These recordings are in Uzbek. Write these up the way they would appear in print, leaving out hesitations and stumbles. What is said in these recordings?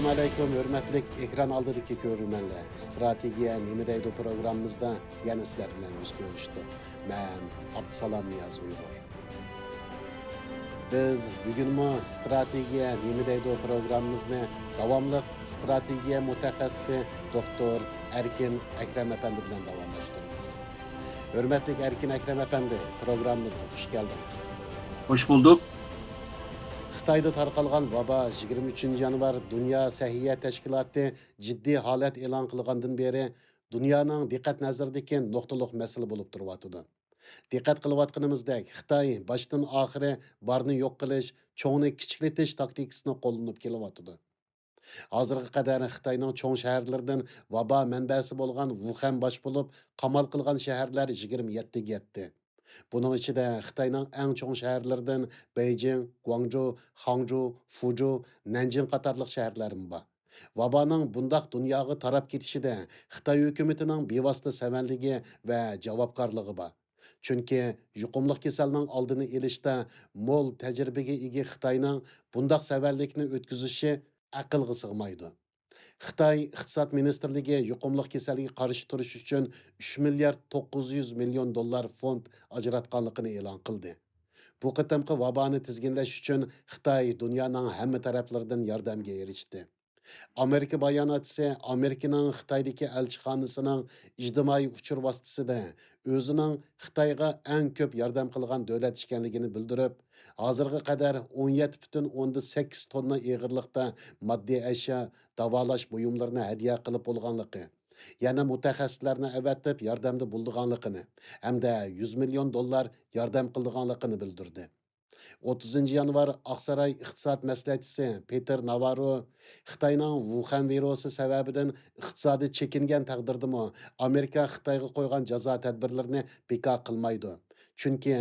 Assalamu alaykum, hürmetlik ekran aldığındaki görürmenler. Stratejiye nemi deydi programımızda yana sizler bilen yüz görüştük. Ben Abdüsalam Niyaz Uygur. Biz bugün stratejiye nemi deydi programımızda davamlı stratejiye mutaxassisi Doktor Erkin Ekrem Efendi bilen davamlaştırırız. Hürmetlik Erkin Ekrem Efendi, programımıza hoş geldiniz. Hoş bulduk. Xitayda tarqalgan vaba 23 yanvar Dünya Səhiyyə Təşkilatı ciddi halət elan qılğandan beri dünyanın diqqət nəzərdəki nöqtəlik məsələ olub duruyatıdı. Diqqət qılıbatqınımızdək Xitay başdan axırı barını yox qilish, çoğunu kiçikletish taktikasını qo'llanıb kelyapti. Hazırga qadar Xitayning cho'ng shaharlaridan vaba manbasi bo'lgan Wuhan bosh bo'lib, qamal qilgan shaharlar 27 ga yetdi. Bunun içinde Xitayning eng cho'ng shaharlaridan Beijing, Guangzhou, Hangzhou, Fuzhou, Nanjing qatorliq shaharlarim bor. Vabaning bundaq dunyoga tarab ketishida Xitoy hukumatining bevosita samanligi va javobgarligi bor. Chunki yuqumli kasalning oldini olishda mo'l tajribaga ega Xitoyning bundaq savallikni o'tkazishi aqlga sig'maydi. Xitoy iqtisod ministrligi yuqumli kasalga qarshi turish uchun 3 milliard 900 million dollar fond ajratganligini e'lon qildi. Bu qatamqi vaboni tizginlash uchun Xitoy dunyoning hamma taraflaridan yordamga erishdi. Amerika bayonotchisi Amerikaning Xitoydagi elchixonasining ijtimoiy uchur vositasida o'zining Xitoyga eng ko'p yordam qilgan davlat ekanligini bildirib, hozirga qadar 17,8 tonna og'irlikda moddiy ashyo, davolash buyumlarini hadya qilib bo'lganligi, yana mutaxassislarni avatib yordamda bo'lganligini hamda 100 million dollar yordam qilganligini bildirdi. 30 yanvar Aqsaray iqtisod maslahatchisi Peter Navarro Xitoyning Wuhan virusi sababidan iqtisodiy chekingan taqdirdami Amerika Xitoyga qo'ygan jazo tadbirlarini bekor qilmaydi. Chunki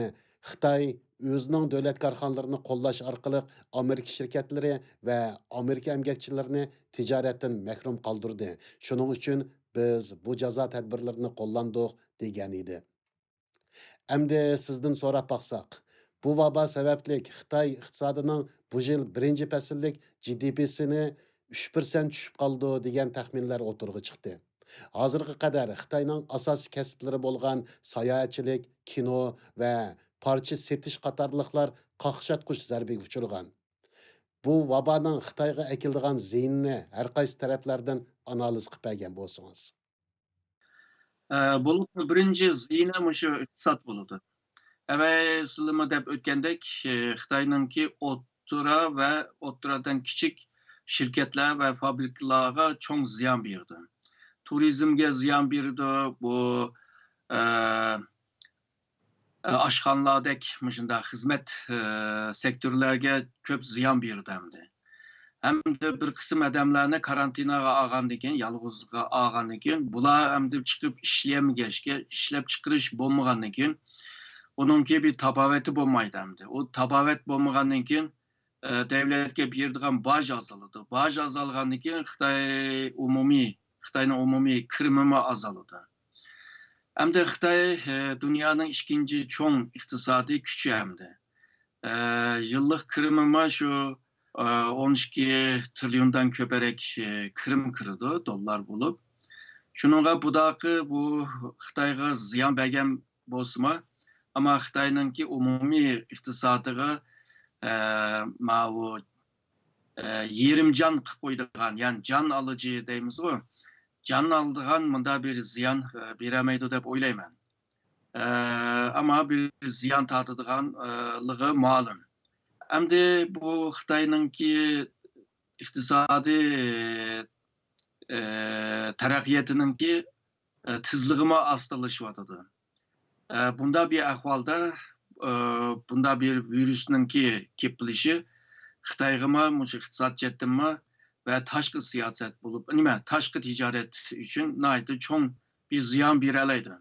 Xitoy o'zining davlat korxonalarini qo'llash orqali Amerika shirkatlari va Amerika emgakchilarini tijoratdan mahrum qoldirdi. Shuning uchun biz bu jazo tadbirlarini qo'llandik degan edi. Endi sizdan so'rab baqsaq, bu vaba sababli Xitoy iqtisodining bu yil birinchi fasllik GDP'sini 3% tushib qoldi degan taxminlar o'tirg'i chiqdi. Hozirga qadar Xitoyning asosiy kasblari bo'lgan sayohatchilik, kino va parcha setish qatorliqlar qaqshatqush zarbiga uchirgan. Bu vabaning Xitoyga akildigan ziyinni har qaysi taraflardan analiz qilib bergan bo'lsangiz. Bu birinci ziyine şu iktisat buludu. Evet, sılımı dep ötkendek Xitay'nınki otura ve oturadan küçük şirketler ve fabrikalara çok ziyan birdi. Turizmge ziyan birdi, bu e, aşxanalardek mışında hizmet sektörlerge köp ziyan birdi hemdi. Hem de bir kısım adamlarını karantinaga ağan eken, yalğızlığa ağan eken, bular hem de çıkıp işleyemgeçke, işlep çıkırış bulmagan eken, onunki bir tabaveti bulmaydı hem de. O tabavet bulmagan eken, devletke birdiğen baj azaldı. Baj azalgan eken, Xitay'ın umumi kırmımı azaldı. Hem de Xitay dünyanın ikinci çoğun iktisadi küçüğü hem de. Yıllık kırmımı şu 12 trilyondan köperek kırım kırdı, dolar bulup. Şununla budakı bu Xitayga ziyan bergen bozma ama Xitay'nınki umumi iktisadıga yerim can kıp koyduğun, yani can alıcı deyimiz o. Can aldığın mında bir ziyan beremeydi dep oylayman. Ama bir ziyan tadıdığanlığı malum. Hem de bu Xitay'nınki iktisadi terakkiyetininki tızlığıma astılaşıvadıdı. Bunda bir ahvalda, bunda bir virüsününki kepilişi Xitay'ıma, iktisat cettinme ve taşkı siyaset bulup, taşkı ticaret için naydı çok bir ziyan bireleydi.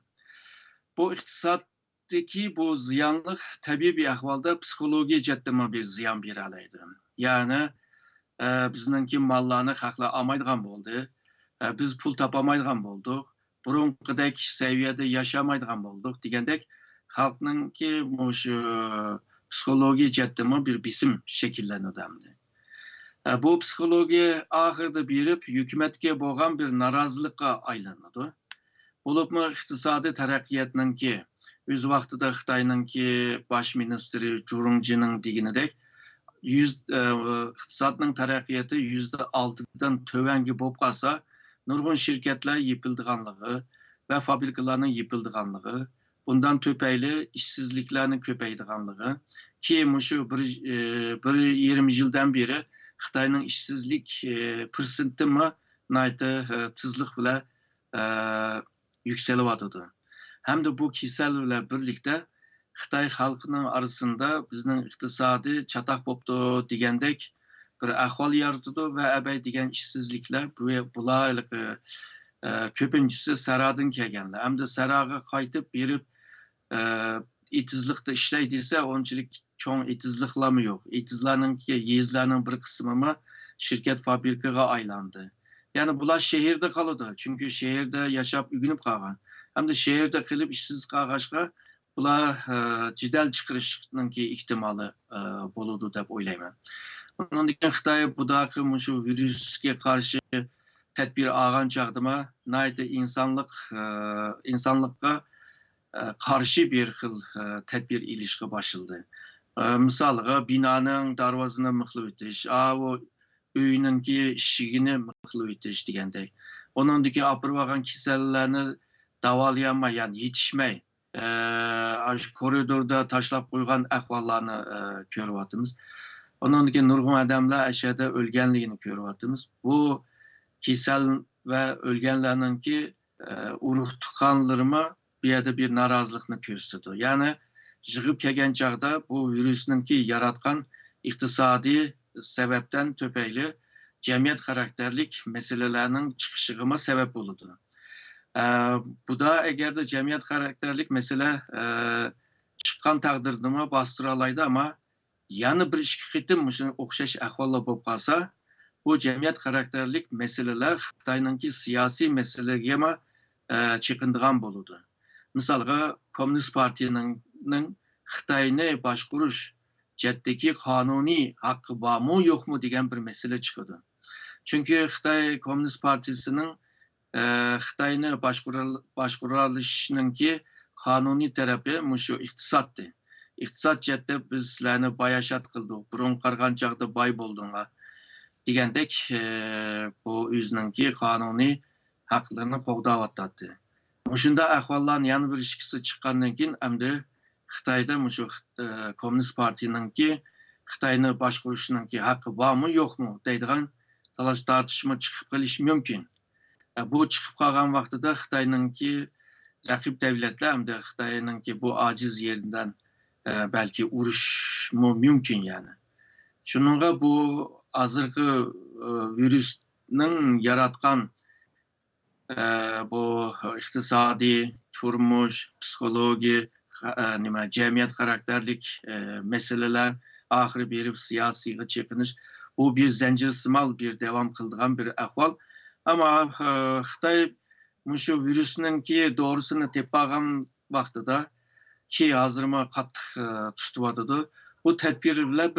Bu iktisattaki bu ziyanlık tabii bir ahvalda psikoloji cettime bir ziyan bireleydi. Yani bizninki mallarını hakla almaydıgan oldu. Biz pul tapamaydıgan olduk. Burunqidek seviyede yaşamaydıgan olduk. Digendek halkınki psikoloji cettime bir bisim şekillenirdi. Bu psixologiya ahirida berib, hukumatga bo'lgan bir norozilikqa aylanadi. Bo'libmi iqtisodiy taraqqiyotninki o'z vaqtida Xitoyninki bosh ministri Jurumjining deganidek iqtisodning taraqqiyoti %6dan tovangi bo'lib qolsa, nurg'un shirkatlar yopildiganligi va fabrikalarning yopildiganligi, bundan tupayli ishsizliklarning ko'paydiganligi, keyin shu bir yarim yildan beri Xitoyning ishsizlik persentimi tezlik bilan yükselyotidi. Hamda bu kasal bilan birlikda Xitoy xalqining orasida bizning iqtisodiy chatoq bo'libdi degandek bir ahvol yaratadi va abay degan ishsizliklar bular ko'pinchisi sarodan kelganlar. Hamda saroga qaytib berib etizlikda ishlay desa, onchilik cho'ng etizliklarmi yo'q. Etizlarninki yezlarning bir qismi shirkat fabrikaga aylandi. Yani bular şehirde qoladi. Chunki şehirde yashab ugunib qolgan. Hamda şehirde qilib ishsiz qolg'achqa bular jidal chiqarishninki ehtimoli bo'ladi deb o'ylayman. Undan keyin Xitoy budaqi shu virusga qarshi tadbir olgan chaqdima insonlikqa qarshi bir xil tadbir ilishga boshladi. Misoliga binoning darvozasini mixlab o'tish, o uyninki eshigini mixlab o'tish degandek. Uningdagi olib olgan kasallarni davolayolmay, ya'ni yetishmay shu koridorda tashlab qo'ygan ahvollarni ko'ryapmiz. Undan keyin nurg'un odamlar ashada o'lganligini ko'ryapmiz. Bu kasal va o'lganlarninki urug' tuqqanlarimi bu yerda bir norozilikni ko'rsatadi. Ya'ni yig'ib kelgan chog'da bu virusninki yaratgan iqtisodiy sebepten tüpeyli cemiyet karakterlik meselelerinin çıkışıma sebep oldu. Bu da eğer de cemiyet karakterlik mesele çıkan takdirdimi bastıralaydı ama yanı bir işki qitim okşaş ahvalla bolup qalsa, bu cemiyet karakterlik meseleler Xitayninki siyasi meselege mi çekindiğen boludu. Misalga Komünist Parti'nin Xitayni başkuruş ceddeki kanuni hakkı var mı yok mu degan bir mesele çıkıyordu. Çünkü Xitay Komünist Partisi'nin Xitayni başkuralışınınki kanuni tarafi şu iktisattı. İktisat cette bizlerini bayaşat kıldık. Burun qargan çağda bay bulduğuna degandek bu özününki kanuni haklarını qoğdavattadı. Şunda ahvalların yanı bir işkisi çıqqandan keyin endi Xitayda şu Komünist Parti'ninki Xitayni başkuruşununki hakkı var mı yok mu deydigan talaş tartışma çıkıp qilishi mümkün. Bu çıkıp qalgan vaqtida Xitayninki rakip devletler hamda Xitayninki bu aciz yerinden belki uruşmu mümkün yani. Şununla bu azırkı virüsün yaratgan bu iqtisadi, turmuş, psikoloji, cemiyet karakterlik meseleler ahir berip siyasiga çekiniş bu bir zincirsimal bir devam kıldıgan bir ahval. Ama Xitay şu virüsününki doğrusunu tepağan vaqtida ki hazırma qattiq tutuvadıdı. Bu tedbirler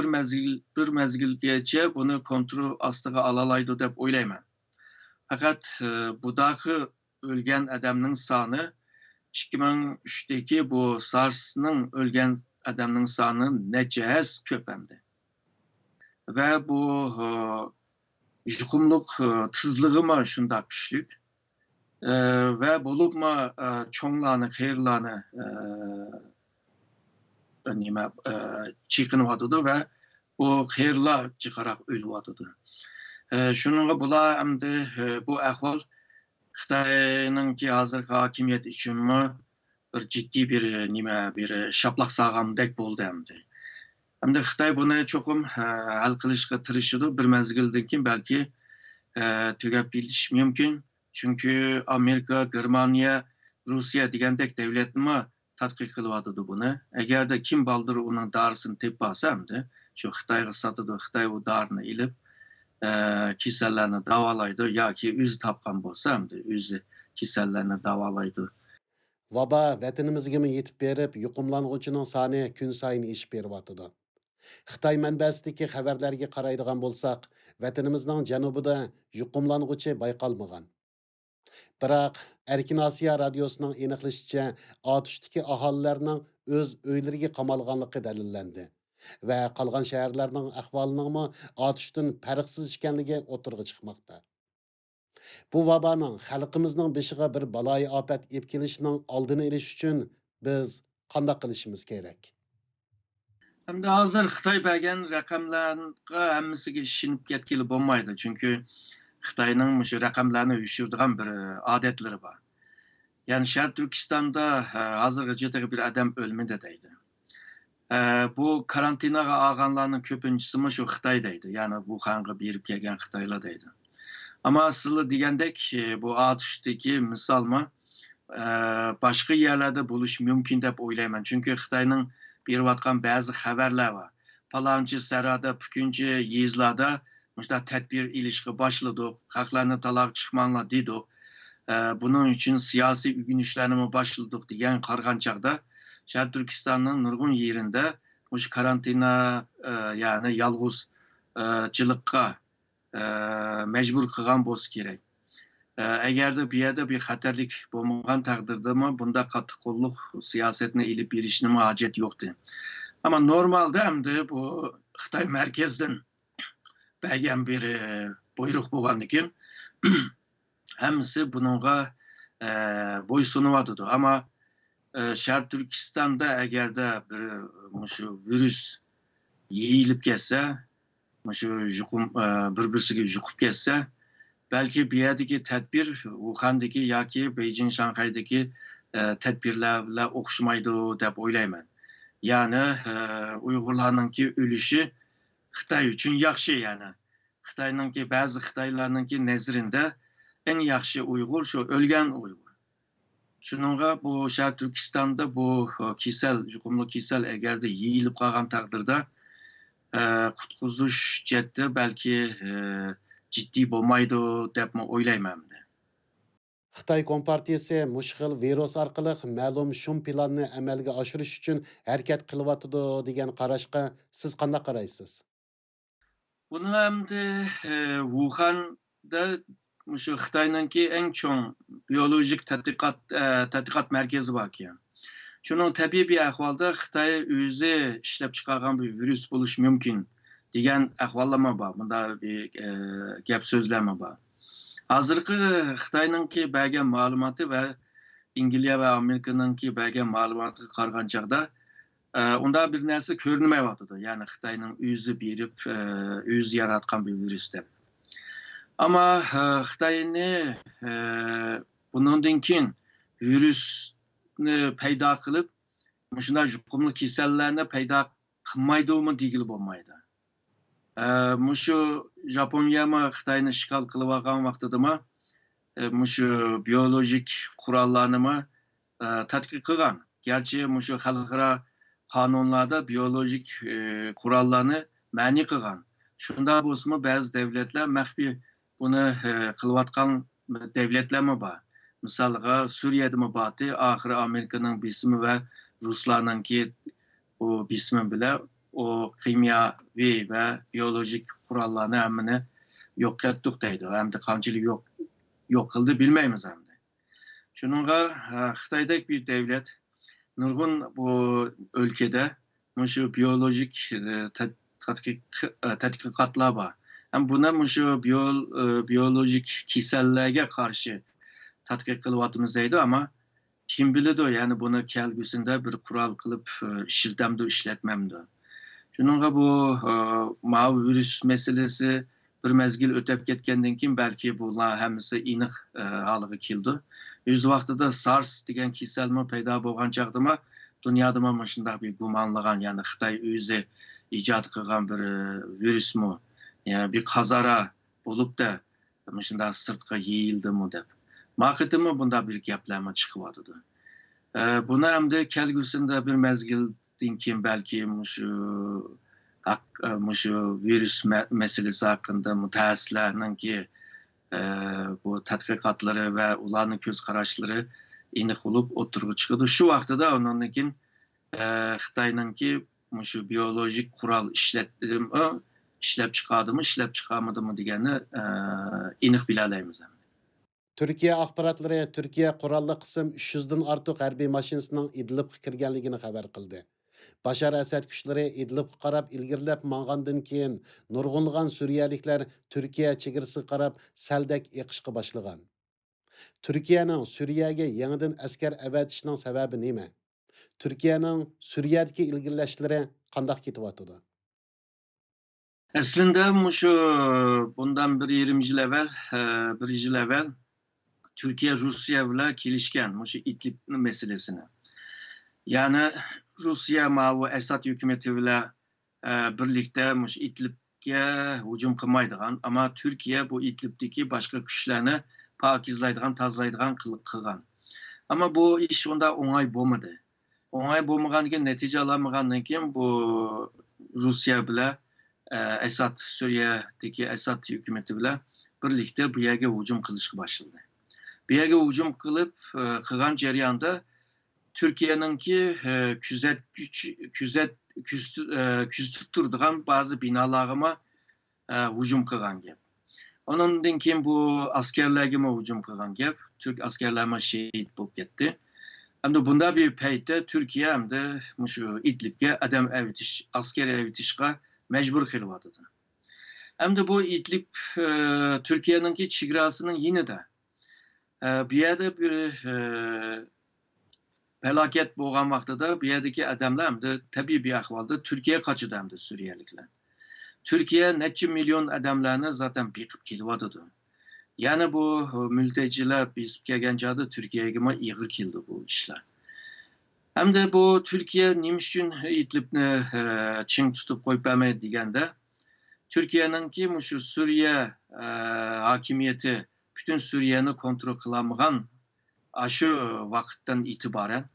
bir mezgilgacha bunu kontrol ostiga alalaydı deb o'ylayman. Fakat budaqi o'lgan adamning soni 2003'teki bu SARS'ның o'lgan adamning soni necha ko'p hamda. Ve bu yuqumliq tizligimi shundoq kuchlik ve bo'libmi cho'nglarni, xayrlarni chekinyotidi ve bu xayrlar jiqaroq o'lyotidi. Şununla bular hamda bu ahvol Xitayninki hozirgi hokimiyat uchunmi bir jiddiy bir shaplaq sog'andek bo'ldi hamda. Hamda Xitoy buni cho'qim hal qilishga tirishadi. Bir mezgildan keyin balki tugab ketishi mumkin. Chunki Amerika, Germaniya, Rossiya degandek davlatmi tadqiq qilyotdi buni. Agarda kim baldir uning dorisini tepib olsa hamda shu Xitoyga sotadi, Xitoy u dorini ilib kasallarni davolaydi yoki o'zi topgan bo'lsa hamda o'zi kasallarni davolaydi. Vaba vatanimizga yetib berib, yuqumlanuvchining soni kun sayin oshib beryotidi. Xitoy manbasidagi xabarlarga qaraydigan bo'lsak, vatanimizning janubida yuqumlang'uchi bayqalmagan. Biroq Erkin Osiyo radiosining aniqlashicha, otishdagi aholilarning o'z uylariga qamalganligi dalillandi va qolgan shaharlarning ahvolining otishdan farqsiz ekanligi o'tirg'i chiqmoqda. Bu vaboning xalqimizning beshiga bir baloyi ofat olib kelishining oldini olish uchun biz qanday qilishimiz kerak? Hamda hozir Xitoy bergan raqamlarga hammasiga ishinib ketgili bo'lmaydi. Chunki Xitoyning shu raqamlarni yushiradigan bir odatlari bor. Yani Şarkı Türkistan'da hozirgacha bir adam o'lmadi deydi. Bu karantinaga olganlarning ko'pinchisi shu Xitoydaydi. Ya'ni Wuhan'ga berib kelgan Xitoylar deydi. Ama aslı degandek bu otishdagi misolmi boshqa yerlarda bo'lishi mumkin deb o'ylayman. Chunki Xitoyning berayotgan ba'zi xabarlar var. Falanchi sarada, pukunchi yezlarda muşta tedbir ilişki başladı. Haklarını talak çıkmanla dedi. Bunun için siyasi ügünüşlerine başladık diyen kargancakta Şarkı Türkistan'ın nurgun yerinde muş karantina yani yalğızcılıkka mecbur kılgan boz gerek. Eğer de bir yerde bir xatarlik bulungan takdirde mi bunda katı kolluk siyasetine ilip bir işine hacet yoktu. Ama normalde hem de bu Xitay merkezden belgen bir buyruk bulgandikin hemisi bununla boysunuvadıdı. Ama Şarkı Türkistan'da eğer de bir virüs yiyilip gelse, birbirisiga yukup gelse, belki bir yerdeki tedbir Wuhan'daki ya ki Beijing, Şanghay'daki tedbirlerle okşumaydı dep oylayman. Yani Uygurlarınki ölüşü Xitay üçün yaxşı yani. Xitay'nınki bazı Xitaylarınki nezrinde en yaxşı Uygur şu ölgen Uygur. Şununla bu Şarkı Türkistan'da bu yukumlu kisel eğer de yiyilip kalgan takdirde kutkuzuş ciddi belki ciddi bo'lmaydi deb o'ylayman. Xitoy Kompartiyasi mushkil virus orqali ma'lum shum planni amalga oshirish uchun harakat qilyotidi degan qarashga siz qanday qaraysiz? Bunu hem de Wuhan'da şu Xitoyninki eng cho'ng biyolojik tadqiqot merkezi var ki. Şunun tabiiy bir ahvolda Xitoy o'zi ishlab chiqargan bir virus bo'lishi mumkin degan ahvollama bor. Bunda bir gap so'zlama bor. Hozirgi Xitoyninki bergan ma'lumoti va Angliya va Amerikaninki bergan ma'lumotiga qaragan chog'da unda bir narsa ko'rinmayotdi. Ya'ni Xitoyning o'zi berib, o'zi yaratgan bir virus deb. Ama Xitoyni bundan keyin virusni paydo qilib, shunday yuqumli kasallarni paydo qilmaydimi degili bo'lmaydi. Şu Japoniya mı Xitoyni ishg'ol qilib olgan vaqtida şu biyolojik qurollarni tadqiq qilgan. Gerçi şu xalqaro qonunlarda biyolojik qurollarni ma'ni qilgan. Shunda bo'lsa ba'zi davlatlar maxfiy buni qilayotgan davlatlarmi bor. Misalga Suriyada boti oxiri Amerikaning bismi va Ruslarninki bu bismi bilan o kimyoviy va biyolojik qurollarni hammani yo'q qildik deydi. Hem de qanchalik yo'q qildi bilmaymiz ham. Shuningga Xitoydagi bir davlat nurg'un bu ülkede şu biyolojik tadqiqotlar bor. Hem buna şu biyolojik kasallarga qarshi tadqiq qilyapmiz deydi ama kim biladi yani bunu kelgusida bir qurol qilib ishlatamdi ishlatmamdi. Şununla bu mavi virüs meselesi bir mezgil ötep ketkendan keyin belki bunlar hammasi aniq holiga keldi. O'z vaqtida SARS degan kasalma paydo bo'lgan chaqda dunyoda mana shunday bir gumonlagan, ya'ni Xitoy o'zi ijod qilgan bir virusmi, yani bir qazara bo'lib da mana shunday sirtqa yeyildimi deb. Maqitimi bunda bir gaplarma chiqyapti. Buni hamda kelgusida bir mezgildan keyin belki şu virüs meselesi hakkında mutaxassislarninki bu tadqiqotları ve ularning ko'z qarashlari aniq bo'lib o'tirg'i chiqadi. Shu vaqtida ondan keyin Xitoyninki şu biyolojik kural işletdim mi, işlep çıkardı mı, işlep çıkarmadı mı degeni aniq bilaleymiz. Türkiye axbaratlari Türkiye qurolli qism 300 dan ortiq harbiy mashinasining Idlibga kirganligini xabar qildi. Bashar Asad kuchlari Idlibga qarab ilgirlab mangandan keyin nurg'unlagan Suriyaliklar Turkiya chegarasiga qarab saldak eqishga boshlagan. Turkiyaning Suriyaga yangidan askar avatishining sababi nima? Turkiyaning Suriyadagi ilgirlashlari qanday ketyotidi? Aslında şu bundan bir 20 yıl evvel, bir yıl evvel Türkiye Rusya bilan kelishgan şu İdlib meselesini. Yani Rusya mavu Esad hükümeti bilan birlikte şu İdlibga hücum qilmaydigan, ama Türkiye bu İdlibdeki başka kuchlarni pakizlaydigan, tozlaydigan qilgan. Ama bu iş onda o'ng'ay bo'lmadi. O'ng'ay bo'lmaganiga natija olmagandan keyin bu Rusya bilan Esad, Suriye'deki Esad hükümeti bilan birlikte bu yerga hücum qilishga boshladi. Bu yerga hücum qilgan jarayonda Türkiye'ninki kuzatib turadigan bazı binolarga hücum qilgan gap. Ondan keyin bu askerlarga hücum qilgan gap. Türk askerlar şehit bo'lib ketdi. Hamda bunda bir paytda Türkiye hamda şu İdlibga adam evitish, asker evitishga mecbur qilyapti. Hamda bu İdlib Türkiye'ninki chegarasining yinida. Bu yerda bir felaket bo'lgan vaqtida bu yerdagi odamlar hamda tabiiy bir ahvolda Türkiye qochadi hamda Suriyaliklar. Türkiye necha milyon adamlarni zaten beqib kelyapti. Yani bu mülteciler biz kelgan joyda Türkiye'ga ig'ir keldi bu ishlar. Hem de bu Türkiye nima uchun İdlibni ching tutib qo'yib bermaydi deganda, Türkiye'ninki şu Suriye hakimiyeti bütün Suriye'ni kontrol qilamagan şu vaqtdan itibaren,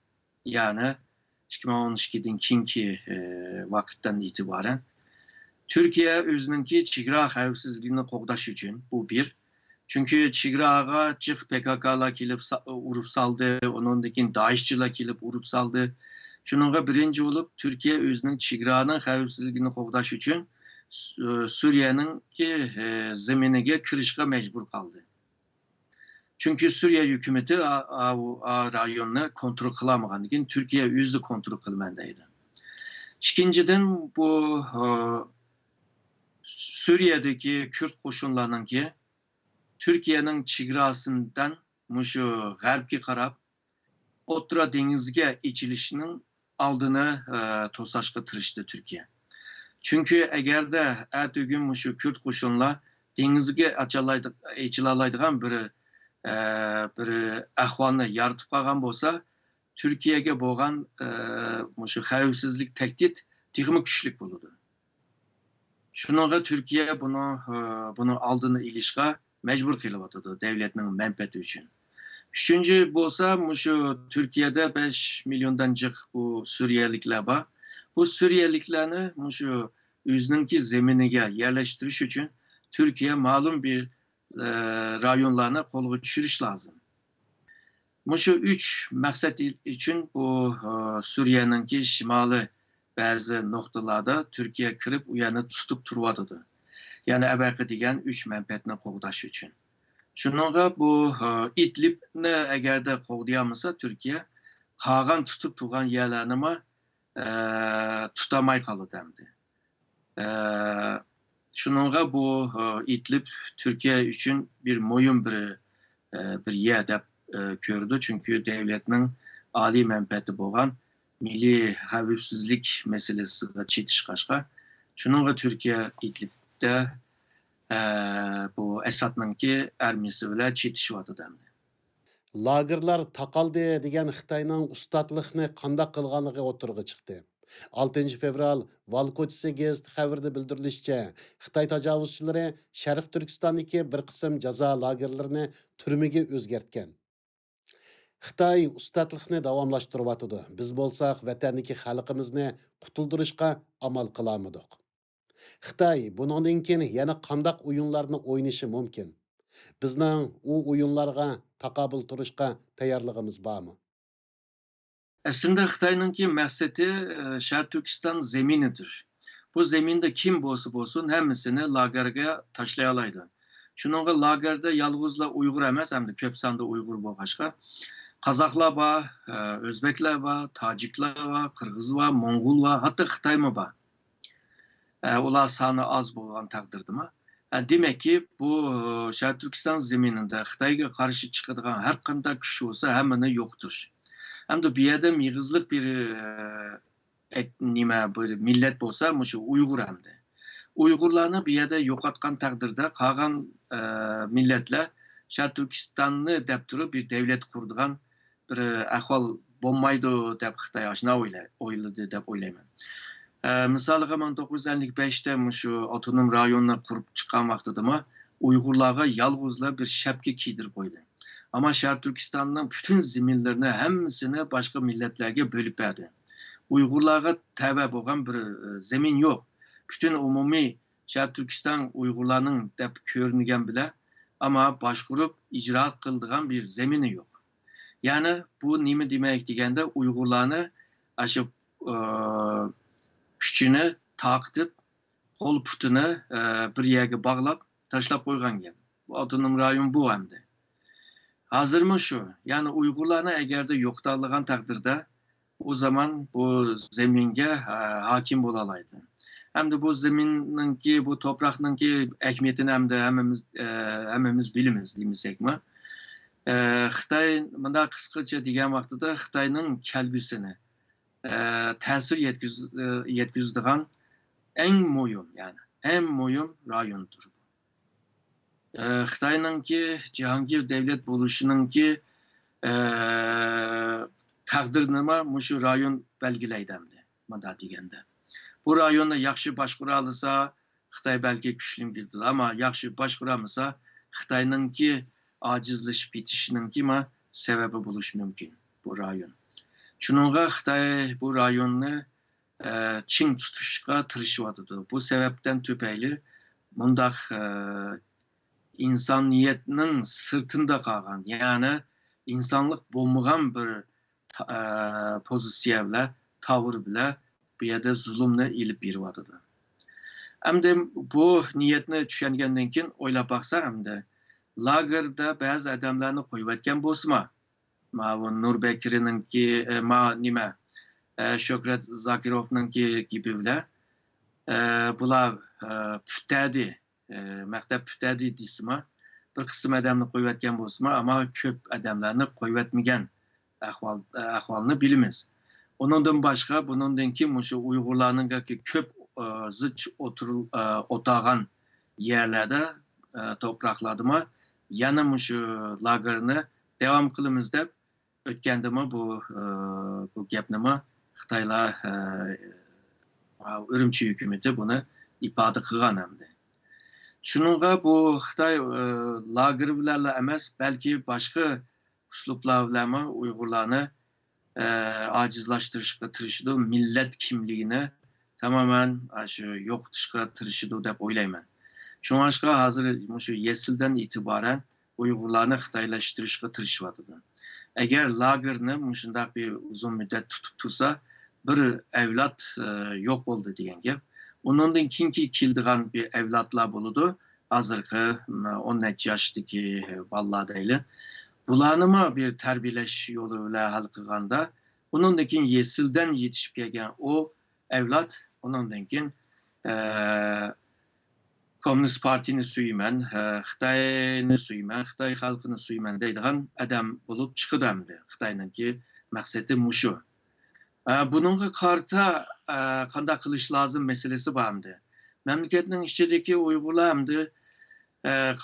yani 2012'den keyingi vaqtdan itibaren Türkiye o'zininki chegara xavfsizligini qo'g'dash uchun bu bir. Çünkü chegaraga jiq PKK'lar kelib urib saldı, ondan keyin DAEŞ'chilar kelib urib saldı. Shuningga birinchi bo'lib Türkiye o'zining chegaraning xavfsizligini qo'g'dash uchun Suriye'ninki zeminiga kirishga majbur qoldi. Çünkü Suriye hükümeti rayonni kontrol qilamagandan Türkiye o'zi kontrol qilmaydi. İkinciden bu Suriye'deki Kürt qo'shinlarninki Türkiye'nin chegarasidan şu g'arbga qarab O'rta dengizga ichilishning oldini to'sashga tirishdi Türkiye. Çünkü eğer de ertugün şu Kürt qo'shinlar dengizga ichilalaydigan bir ahvolni yaratib qolgan bo'lsa, Türkiye'ga bo'lgan şu xavfsizlik tehdit texmi kuchli bo'ladi. Shuningga Türkiye bunu oldini ilishga mecbur qilyapti devletning menfaati uchun. Üçüncü bo'lsa, şu Türkiye'de 5 milyondan jiq bu Suriyeliklar var. Bu Suriyeliklarni şu o'zininki zeminiga yerleştirish uchun Türkiye ma'lum bir rayonlarni qo'lga tushirish lozim. Şu 3 maqsad uchun bu Suriye'ninki shimoliy ba'zi nuqtalarda Türkiye kirib u yerni tutib turyapti. Yani evvelki degan 3 menfaatni qo'g'dash uchun. Shuningga bu İdlibni eğer de qo'g'dayolmasa Türkiye qolgan tutib turgan yerlarni tutamay qoladi hamda. Shuningga bu İdlib Türkiye uchun bir muhim bir yer deb ko'rdi, çünkü devletning oliy menfaati bo'lgan milliy xavfsizlik masalasiga chetishqashqa. Shuningga Türkiye İdlibda bu Esad'ninki armiyasi bilan chetishiyotdi. Lagerlar taqaldi degan Xitoyning ustadlikni qanday qilganligi o'tirg'i chiqdi. 6 fevral Valkochisi gazeti xabarida bildirilishicha, Xitoy tajovuzchilari Sharq Turkistondagi bir qism jazo lagerlarini turmaga o'zgartgan. Xitoy ustadlikni davomlashtiryotdi. Biz bo'lsak, vatandagi xalqimizni qutuldirishga amal qilamidik. Xitoy buningdan keyin yana qandaq o'yinlarni o'ynashi mumkin? Bizning u o'yinlarga taqobil turishga tayyorligimiz bormi? Aslında Xitay'ınki məqsədi Şərq Türkistan zeminidir. Bu zeminde kim bolsun hemmisini lagerge taşlayalaydı. Şununla lagerde yalğızla Uygur emas, hem de köp sanda Uygur bu başka. Kazaklar var, Özbekler var, Tacikler var, Kırgız var, Mongol var, hatta Xitay mı var? Ular sanı az bolğan takdirdimi? Demek ki bu Şərq Türkistan zemininde Xitayga karşı çıkadigan her qanday kuch olsa hemmini yoktur. Hem de bir yerde migizlik bir bir millet bolsa, şu Uygur hem de. Uygurlarını bir yerde yo'qotgan taqdirda qolgan milletler Şərq Türkistanni deb turib bir devlet kurdigan bir ahvol bo'lmaydi deb Xitoy shuna o'yladi deb o'ylayman. Misaliga 1955'te şu otonom rayonlar kurup chiqqan vaqtida Uygurlarga yalğızla bir şapka kiydirib qo'ydi. Ama Şərq Türkistan'ın bütün ziminlerini hemmisini başka milletlerge bölüp verdi. Uygurlarga təbə bo'lgan bir zemin yok. Bütün umumi Şərq Türkistan Uygurlarının deb ko'ringan bile ama başkurup icraat kıldığan bir zemini yok. Yani bu nima demek deganda Uygurlarni aşı küçünü taqtib, qo'l putini bir yerga bog'lab tashlab qo'ygan gap. Bu avtonom rayon bu hamda. Hazırmı şu? Yani Uygurlarni agarda yo'qotadigan taqdirda o zaman bu zeminge hakim bo'lalaydi. Hem de bu zeminninki, bu toprakninki ehmiyetini hem de hemmimiz bilimiz deymizsekmi? Xitoy bunda qisqacha degan vaqtida Xitoyning kelgusini ta'sir yetkazadigan eng muhim, yani en muhim rayondur. Xitoyninki Cihangir devlet bo'lishuningki taqdirini şu rayon belgilaydi hamda. Bunda deganda. Bu rayonni yaxshi boshqara olsa, Xitoy balki kuchli biladi, ama yaxshi boshqaramasa, Xitoyninki ajizlashib ketishininki sebebi bo'lishi mumkin bu rayon. Shuningga Xitoy bu rayonni ching tutishga tirishyapti. Bu sebepten tüpeyli bundaq insoniyatning sirtında qolgan, yani insanlık bo'lmagan bir pozitsiya bilan, tavır bilan bu yerda zulmni ilib beryapti. Hamda bu niyatni tushungandan keyin o'ylab baqsa hamda lagerda ba'zi odamlarni qo'yayotgan bo'lsa, bu Nurbekirninki, Shuhrat Zokirovninki gibi bilan bular putadi, maktab putadi deysizmi, bir qism odamni qo'yayotgan bo'lsa, ama ko'p odamlarni qo'yayotmagan ahvolni bilamiz. Onundan başka, bunundan ki şu Uygurlarının köp zıç otağan yerlerde, topraklarda yana şu lagerini devam kılımız deb ötkende bu gapni Xitaylar Ürümçi hükümeti bunu ifade qilgan hamda. Shuningga bu Xitoy lager bilan emas, balki boshqa uslublar bilan Uygurlarni acizlaştırışga tirişidi, millet kimliğini tamamen şu yo'qotishga tirişidi deb o'ylayman. Shunga hazır şu yesildan itibaren Uygurlarni Xitoylashtirishga tirishyapti. Agar lagerni shundaq bir uzun muddat tutib tursa, bir evlat yo'q bo'ldi degan gap. Undan keyingi keldigan bir evlatlar bo'ladi. Hozirgi 10 necha yoshdagi bolalar deyli. Bularni bir terbiyeleş yoluyla hal qilganda, undan keyin yesildan yetishib kelgan o evlat, undan keyin Komünist Partini suyman, Xitoyni suyman, Xitoy xalqini suyman deydigan odam bo'lib chiqdi hamda. Xitoyninki maqsadi mushu. Bununla qarta qanday qilish lozim meselesi bor hamda. Mamlakatning ichidagi Uyg'urlar hamda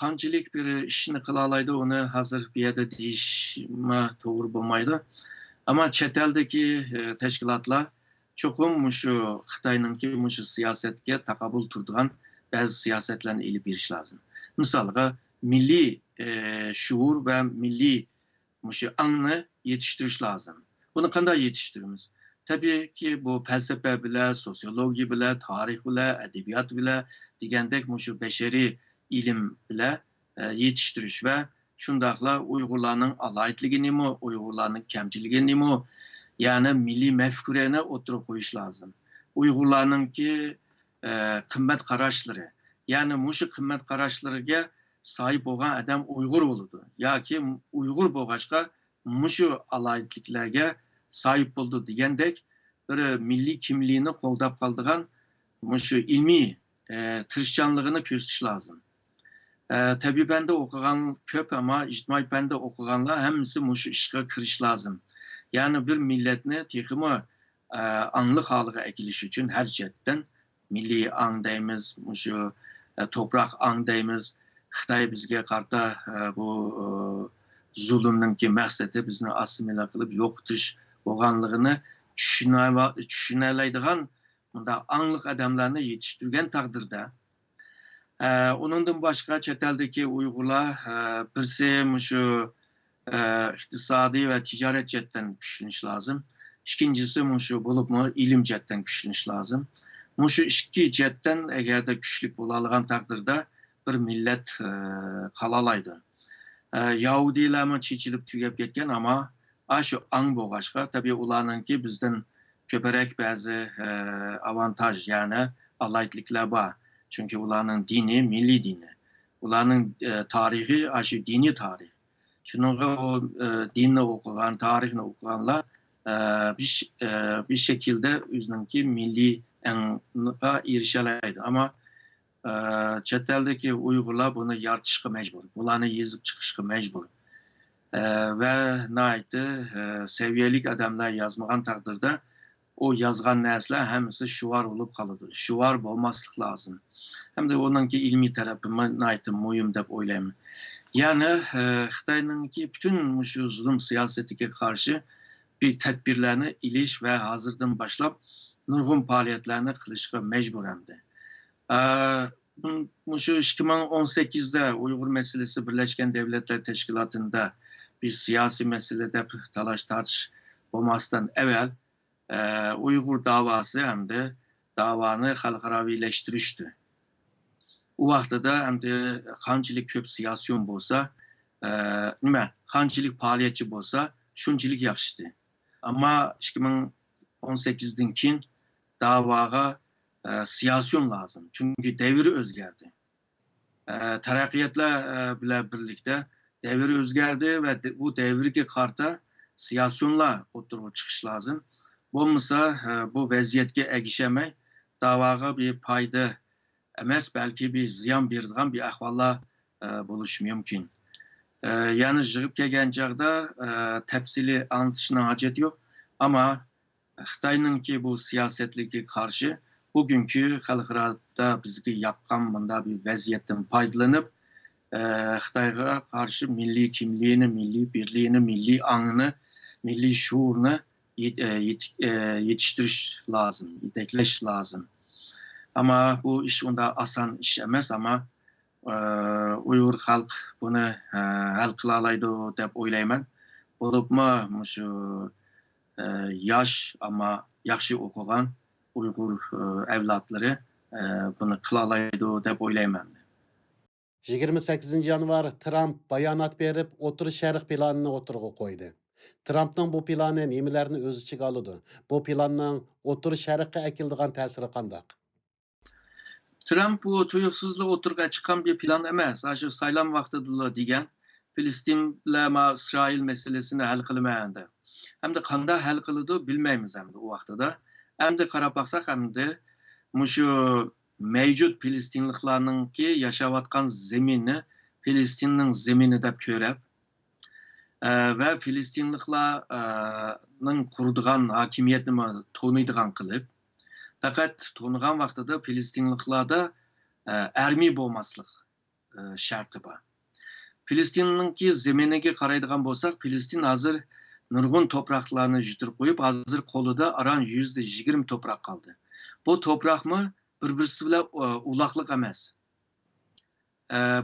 qanchalik bir ishni qila oladi, uni hozir bu yerda deyishma to'g'ri bo'lmaydi. Ama chet eldagi tashkilotlar cho'qim shu Xitoyninki shu siyosatga taqabul turadigan ba'zi siyosatlarni ilib berish lozim. Misolga milliy shuur va milliy shu angni yetishtirish lozim. Buni qanday yetishtiramiz? Tabii ki bu felsefe bile, sosyoloji bile, tarih bile, edebiyat bile degandek şu beşeri ilim bile yetiştiriş ve şundakla Uygurlarning alayitligini mi, Uygurlarning kamchiligini mi, Yani milli mefkurene oturup koyuş lazım. Uygurlarınki kımmet karaşları. Yani muşu kımmet karaşlarıga sahip olan adam Uygur oludu. Ya ki Uygur boğaçka muşu alayetliklerge sahip oldu diyendek bir milli kimliğini koldap kaldıran muşu ilmi tırışçanlığını köstüş lazım. Tabii ben de okugan köp ama ictimai ben de okuganlar hemisi muşu işe kırış lazım. Yani bir milletini tekimi anlık halığa ekiliş için her cihetten milli an deyimiz, muşu toprak an deyimiz, Xitay bizge karta bu zulümnünki məqsədi bizni assimile kılıp yok tutuş boğanlığını düşüneleydiğen bunda anlık adamlarını yetiştirgen takdirde onundan başka çeteldeki Uygurlar birisi şu iktisadi ve ticaret cetten güçleniş lazım. İkincisi şu bulup mu ilim cetten güçleniş lazım. Şu iki cetten eğer de güçlük bulalığın takdirde bir millet kalalaydı. Yahudiler mi çiçilip tüyep ketken ama şu an boğaçka tabi ulanınki bizden köperek bazı avantaj yani alaytlıklar var. Çünkü ulanın dini milli dini. Ulanın tarihi aşı dini tarih. Şununla o dinle okuyan, tarihini okuyanlar bir şekilde üzerindeki milli enliğe erişeleydi. Ama chet eldeki Uygurlar bunu yartışkı mecbur. Bularını yazıp çıkışkı mecbur. Ve naydı seviyelik adamlar yazmağın takdirde o yazgan nesler hemisi şuvar olup kalıdır. Şuvar olmaslık lazım. Hem de onunki ilmi tarafı naydı mühim dep oylayım. Yani Xitay'ınki bütün şu zulüm siyasetine karşı bir tedbirlerini iliş ve hazırdan başlap nurgun faaliyetlerini kılışka mecbur hemdi. Şu 2018'de Uygur meselesi Birleşken Devletler Teşkilatı'nda bir siyasi meselede talaş tartış olmasından evvel Uygur davası hem de davanı halkaravileştirişti. O vaxtda da hem de qançilik köp siyasiyon bolsa, qançilik faaliyetçi bolsa, şunçilik yaxşıdır. Ama 2018'den keyin davaga siyasiyon lazım. Çünkü devir özgerdi. Terakkiyatla bile birlikte devir özgerdi ve bu devirki karta siyasyonla oturup çıkış lazım. Olmasa bu vaziyetke egişemey, davaga bir payda emas belki bir ziyan berdiğen bir ahvalla buluş mümkün. Yani jığıp kelgen çağda tepsili anlatışına hacet yok. Ama Xitay'ınki bu siyasetliğe karşı bugünkü halklarda bizgi yapkan bunda bir vaziyetten faydalanıp Xitay'a karşı milli kimliğini, milli birliğini, milli anını, milli şuurunu yetiştiriş lazım, yetekleş lazım. Ama bu iş onda asan iş emas ama Uygur halk bunu hal kılalaydı dep oylayman. Olupmu şu yaş ama yaxşı okugan Uygur evlatları bunu kılalaydı dep oylayman. 28 yanvar Trump bayonot berip O'tir Sharq planini o'tirg'a qo'ydi. Trumpning bu plani nimalarni o'z ichiga oladi? Bu planning O'tir Sharqqa akildigan ta'siri qanday? Trump bu tuyuksuzla oturga çıkan bir plan emas. Aşı saylam vaktidiler diyen Filistinle İsrail meselesini hal kılmayandı. Hem de kanda hal kılıdı bilmeyimiz hem de o vaktada. Hem de kara baksak hem de şu mevcut Filistinliklarının ki yaşavatkan zemini Filistin'in zemini de körep ve Filistinliklarının kurduğun hakimiyetini tonuyduğun kılıp fakat tonuğan vaxtıda Filistinliklarda ermi bolmaslık şartı var. Filistin'ninki zeminine qaraydigan bolsaq, Filistin hazır nurgun topraklarını juturib qo'yib, hazır koluda aran %20 toprak kaldı. Bu toprak mı bir-birisi bilan ulaqlıq emas.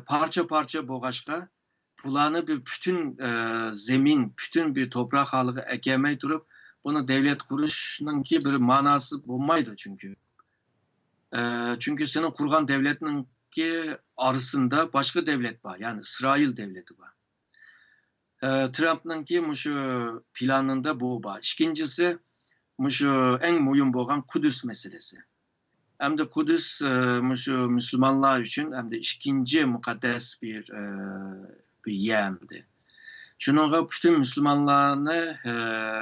Parça parça boğaçqa bularni bir bütün zemin, bütün bir toprak halığı ekemey durup bunu devlet kuruşununki bir manası bulmaydı çünkü. Çünkü senin kurgan devletinki arasında başka devlet var. Yani İsrail devleti var. Tramp'nınki muşu planında bu var. İkincisi muşu en mühim olan Kudüs meselesi. Hem de Kudüs muşu Müslümanlar için hem de ikinci mukaddes bir yerdi. Şununla bütün Müslümanlarını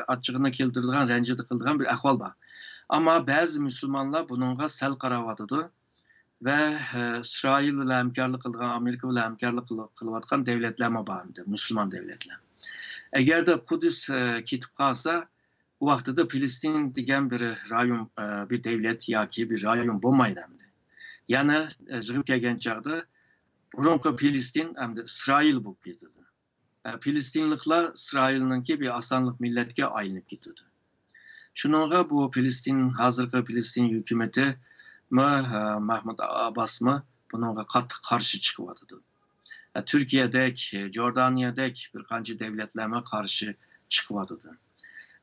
açığına keltirdiğin, rencide kıldıran bir ahval var. Ama bazı Müslümanlar bununla sel qaravatıdı ve İsrail ile hemkarlık kıldıran, Amerika ile hemkarlık kılıvatkan devletler vardı, Müslüman devletler. Eğer de Kudüs kitip kalsa, bu vakti de Filistin diyen bir rayon, bir devlet ya ki bir rayon bulmaydı. Yani zırhıp gelgen çağda, burunka Filistin hem de İsrail bu bildi. Filistinlikler İsrail'ninki bir asanlık milletke ayınıp gidiyordu. Şununla bu hazırki Filistin hükümeti Mahmut Abbas mı bununla karşı çıkıvadıdı. Türkiye'deki, Jordaniye'deki bir kancı devletlerine karşı çıkıvadıdı.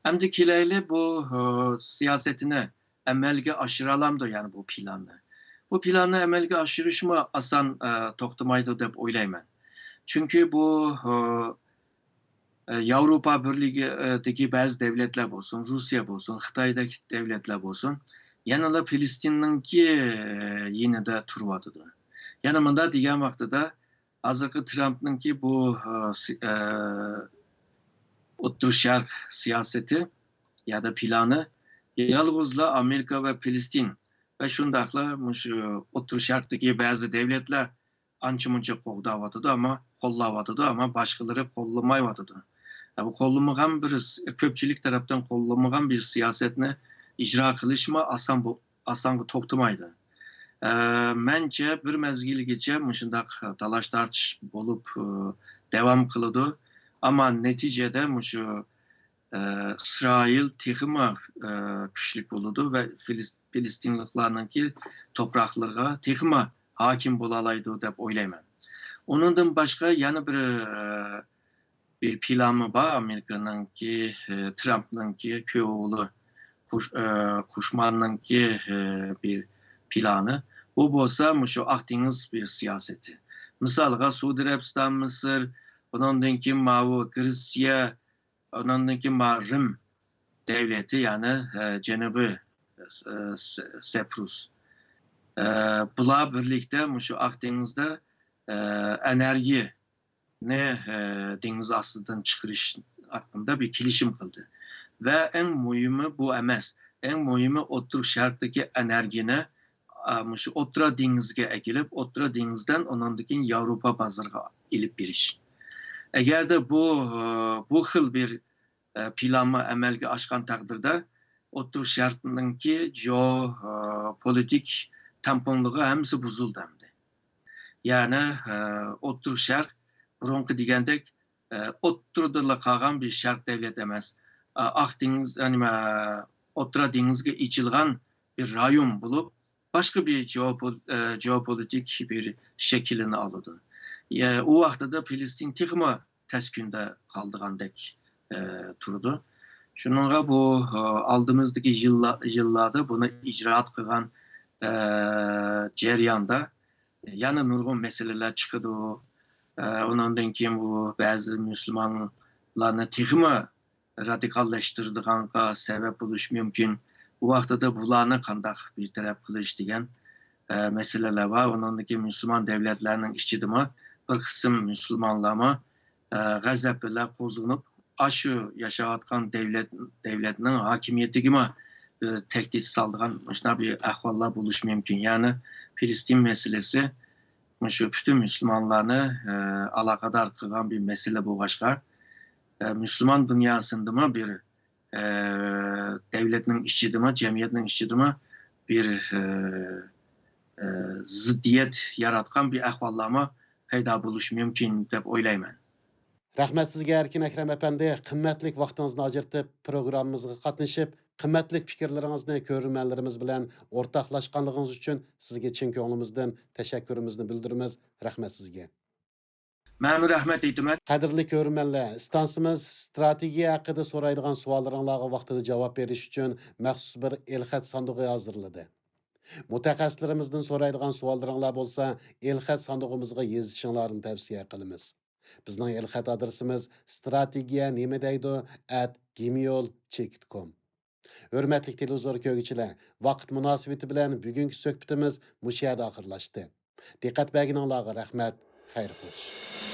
Hem de kileyle bu siyasetine emelge aşıralamdı yani bu planı. Bu planı emelge aşırışma asan toktumaydı deyip oylayman. Çünkü bu Avrupa Birliği'deki bazı devletler olsun, Rusya olsun, Xitay'daki devletler olsun, yanıla Filistin'ninki yine de turvadıdı. Yanımında diyen vakti de hazırki Trump'ninki bu Orta Şark siyaseti ya da planı yalnızla Amerika ve Filistin ve şundakla Orta Şark'taki bazı devletler anca munca kollavatıdı ama başkaları kollamayvatıdı. Bu kollamagan bir köpçülük taraftan kollamagan bir siyasetini icra kılışma asan toktumaydı. Mence bir mezgil geçe muşundak talaş tartış bolup devam kılıdı. Ama neticede muşu İsrail tehima güçlük buludu ve Filistinliklarınki topraklarına tehima hakim bulalaydı dep oylayman. Onundan başka yana bir planı var Amerika'nınki, Trump'nınki, köyoğlu Kuşman'ınki bir planı. Bu bolsa şu Akdeniz bir siyaseti. Mesela Suudi Arabistan, Mısır, onunki Mavu, Grisya, onunki Rim devleti yani Cenubi Seprus. Bunlar birlikte şu Akdeniz'de enerji ne deniz aslıdan çıkış hakkında bir kilişim kıldı. Ve en mühimi bu emez. En mühimi Orta Şark'taki enerjine şu Orta Deniz'e ekilip Orta Deniz'den onundaki Avrupa pazarına ilip bir iş. Eğer de bu hıl bir planı emelge aşkan takdirde Orta Şark'ınki politik tamponluğu hemsi bozuldu hem de. Yani Orta Şark burunki degendek Ortada kalgan bir şark devlet emez. Akdeniz, yani Orta Deniz'e içilgan bir rayon bulup başka bir jeopolitik bir şeklini aldı. O vaxtda da Filistin texma təskündə kaldığandek turdu. Şununla bu aldığımızdaki yıllarda bunu icraat kılan ceryanda yani nurgun meseleler çıkıdı. Ondan keyin bu bazı Müslümanlarni texma radikallaştırdığanға sebep buluş mümkün. Bu vaxtda da bularni qandaq bir taraf qilish degan meseleler var. Ondan keyin Müslüman devletlerinin içidimi bir kısım Müslümanlarma gazaplar qo'zg'inib aşı yaşayotgan devletinin hakimiyetigimi tehdit saldıran bir ahvallar buluş mümkün. Yani Filistin meselesi şu bütün Müslümanlarını alakadar kılan bir mesele bu başka. Müslüman dünyasında mı bir devletinin işçidimi, cemiyetinin işçidimi bir ziddiyet yaratkan bir ahvallama payda buluş mümkün deb oylayman. Rahmet sizge Erkin Ekrem Efendi, kıymetlik vaktinizni ajırtıp programımızga qatnaşıp, kıymetlik fikirlerinizni görürmenlerimiz bilen ortaklaşkanlığınız için sizge çin köңlümüzden teşekkürümüzni bildirimiz. Rahmet sizge. Mən rahmet eytiman. Qadirli görürmenler, istansımız strategiya hakkında soraydigan suallarınızga vaqtida cevap veriş için məxsus bir elxat sandığı hazırladı. Mutaxassislerimizden soraydigan suallarınızlar bolsa, elxat sandığımızga yazışınlarını tavsiye qilamiz. Bizning el-xat adresimiz strategiya nima deydi @gmail.com. Hörmətli televizor kögüçiler, vaqt münasibati bilan bugungi söhbətimiz mush yerda oxirlashdi. Diqqət bəgininglarga rahmat, xayr qo'sh.